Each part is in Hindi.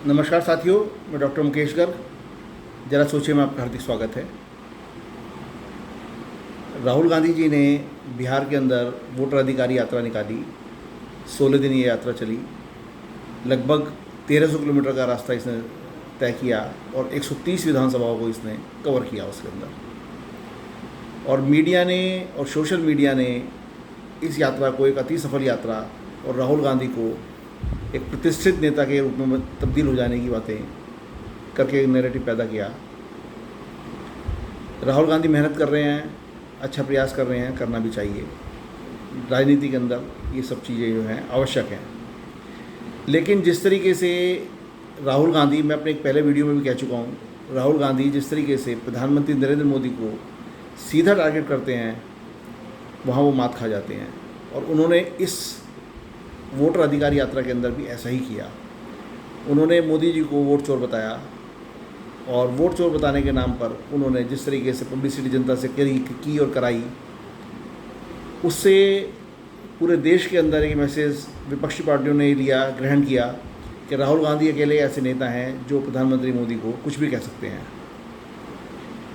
नमस्कार साथियों, मैं डॉक्टर मुकेश गर्ग। जरा सोचिए में आपका हार्दिक स्वागत है। राहुल गांधी जी ने बिहार के अंदर वोटर अधिकारी यात्रा निकाली। 16 दिन ये यात्रा चली। लगभग 1300 किलोमीटर का रास्ता इसने तय किया और 130 विधानसभाओं को इसने कवर किया उसके अंदर। और मीडिया ने और सोशल मीडिया ने इस यात्रा को एक अति सफल यात्रा और राहुल गांधी को एक प्रतिष्ठित नेता के रूप में तब्दील हो जाने की बातें करके एक नैरेटिव पैदा किया। राहुल गांधी मेहनत कर रहे हैं, अच्छा प्रयास कर रहे हैं, करना भी चाहिए। राजनीति के अंदर ये सब चीज़ें जो हैं आवश्यक हैं। लेकिन जिस तरीके से राहुल गांधी, मैं अपने एक पहले वीडियो में भी कह चुका हूँ, राहुल गांधी जिस तरीके से प्रधानमंत्री नरेंद्र मोदी को सीधा टारगेट करते हैं, वहाँ वो मात खा जाते हैं। और उन्होंने इस वोटर अधिकार यात्रा के अंदर भी ऐसा ही किया। उन्होंने मोदी जी को वोट चोर बताया और वोट चोर बताने के नाम पर उन्होंने जिस तरीके से पब्लिसिटी जनता से की और कराई, उससे पूरे देश के अंदर एक मैसेज विपक्षी पार्टियों ने ग्रहण किया कि राहुल गांधी अकेले ऐसे नेता हैं जो प्रधानमंत्री मोदी को कुछ भी कह सकते हैं।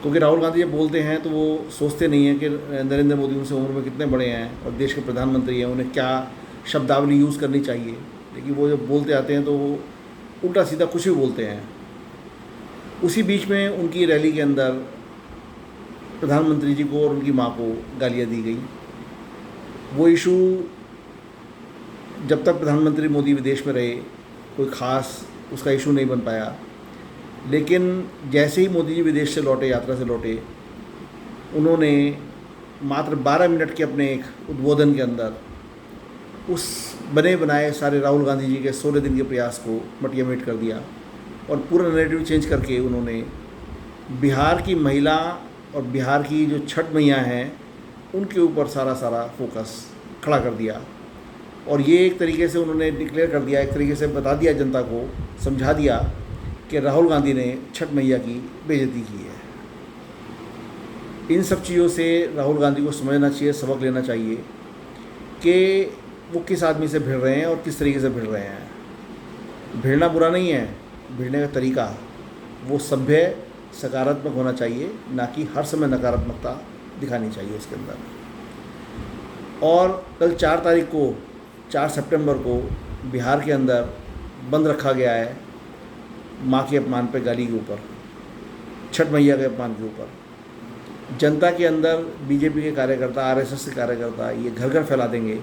क्योंकि राहुल गांधी जब बोलते हैं तो वो सोचते नहीं हैं कि नरेंद्र मोदी उनसे उम्र में कितने बड़े हैं और देश के प्रधानमंत्री हैं, उन्हें क्या शब्दावली यूज़ करनी चाहिए। लेकिन वो जब बोलते आते हैं तो वो उल्टा सीधा कुछ भी बोलते हैं। उसी बीच में उनकी रैली के अंदर प्रधानमंत्री जी को और उनकी मां को गालियां दी गई। वो इशू जब तक प्रधानमंत्री मोदी विदेश में रहे कोई ख़ास उसका इशू नहीं बन पाया। लेकिन जैसे ही मोदी जी विदेश से लौटे, यात्रा से लौटे, उन्होंने मात्र 12 मिनट के अपने एक उद्बोधन के अंदर उस बने बनाए सारे राहुल गांधी जी के 16 दिन के प्रयास को मटियामेट कर दिया और पूरा नैरेटिव चेंज करके उन्होंने बिहार की महिला और बिहार की जो छठ मैया हैं उनके ऊपर सारा फोकस खड़ा कर दिया। और ये एक तरीके से उन्होंने डिक्लेयर कर दिया, एक तरीके से बता दिया, जनता को समझा दिया कि राहुल गांधी ने छठ मैया की बेइज्जती की है। इन सब चीज़ों से राहुल गांधी को समझना चाहिए, सबक लेना चाहिए कि वो किस आदमी से भिड़ रहे हैं और किस तरीके से भिड़ रहे हैं। भिड़ना बुरा नहीं है, भिड़ने का तरीका वो सभ्य सकारात्मक होना चाहिए, ना कि हर समय नकारात्मकता दिखानी चाहिए उसके अंदर। और कल 4 सितंबर को बिहार के अंदर बंद रखा गया है माँ के अपमान पे गाली के ऊपर, छठ मैया के अपमान के ऊपर। जनता के अंदर बीजेपी के कार्यकर्ता, आरएसएस के कार्यकर्ता ये घर घर फैला देंगे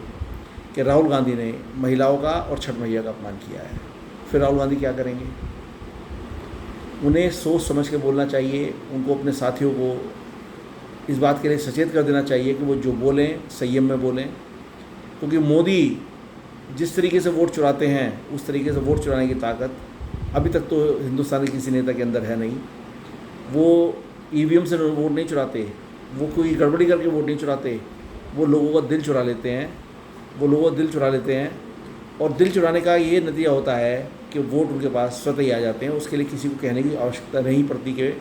कि राहुल गांधी ने महिलाओं का और छठ मैया का अपमान किया है। फिर राहुल गांधी क्या करेंगे? उन्हें सोच समझ के बोलना चाहिए। उनको अपने साथियों को इस बात के लिए सचेत कर देना चाहिए कि वो जो बोलें संयम में बोलें। क्योंकि मोदी जिस तरीके से वोट चुराते हैं उस तरीके से वोट चुराने की ताकत अभी तक तो हिंदुस्तान के किसी नेता के अंदर है नहीं। वो ईवीएम से वोट नहीं चुराते, वो कोई गड़बड़ी करके वोट नहीं चुराते, वो लोगों का दिल चुरा लेते हैं। और दिल चुराने का ये नतीजा होता है कि वोट उनके पास स्वतः ही आ जाते हैं। उसके लिए किसी को कहने की आवश्यकता नहीं पड़ती कि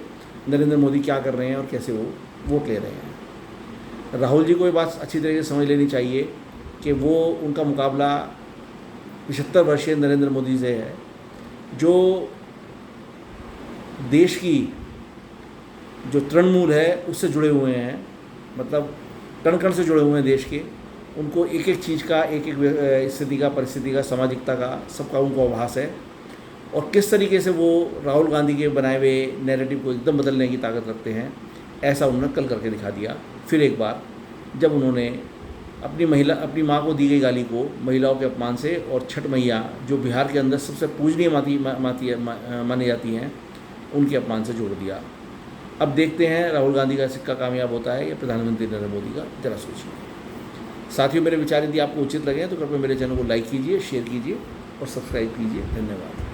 नरेंद्र मोदी क्या कर रहे हैं और कैसे वो वोट ले रहे हैं। राहुल जी को ये बात अच्छी तरीके से समझ लेनी चाहिए कि वो उनका मुकाबला 75 वर्षीय नरेंद्र मोदी से है, जो देश की जो तृणमूल है उससे जुड़े हुए हैं, मतलब कण कण से जुड़े हुए हैं देश के। उनको एक एक चीज़ का, एक एक स्थिति का, परिस्थिति का, सामाजिकता का, सबका उनको आभास है। और किस तरीके से वो राहुल गांधी के बनाए हुए नैरेटिव को एकदम बदलने की ताकत रखते हैं, ऐसा उन्होंने कल करके दिखा दिया। फिर एक बार जब उन्होंने अपनी माँ को दी गई गाली को महिलाओं के अपमान से और छठ मैया जो बिहार के अंदर सबसे पूजनीय मानी जाती हैं उनके अपमान से जोड़ दिया। अब देखते हैं राहुल गांधी का सिक्का कामयाब होता है या प्रधानमंत्री नरेंद्र मोदी का। जरा सोचिए साथियों, मेरे विचार यदि आपको उचित लगे तो कृपया मेरे चैनल को लाइक कीजिए, शेयर कीजिए और सब्सक्राइब कीजिए। धन्यवाद।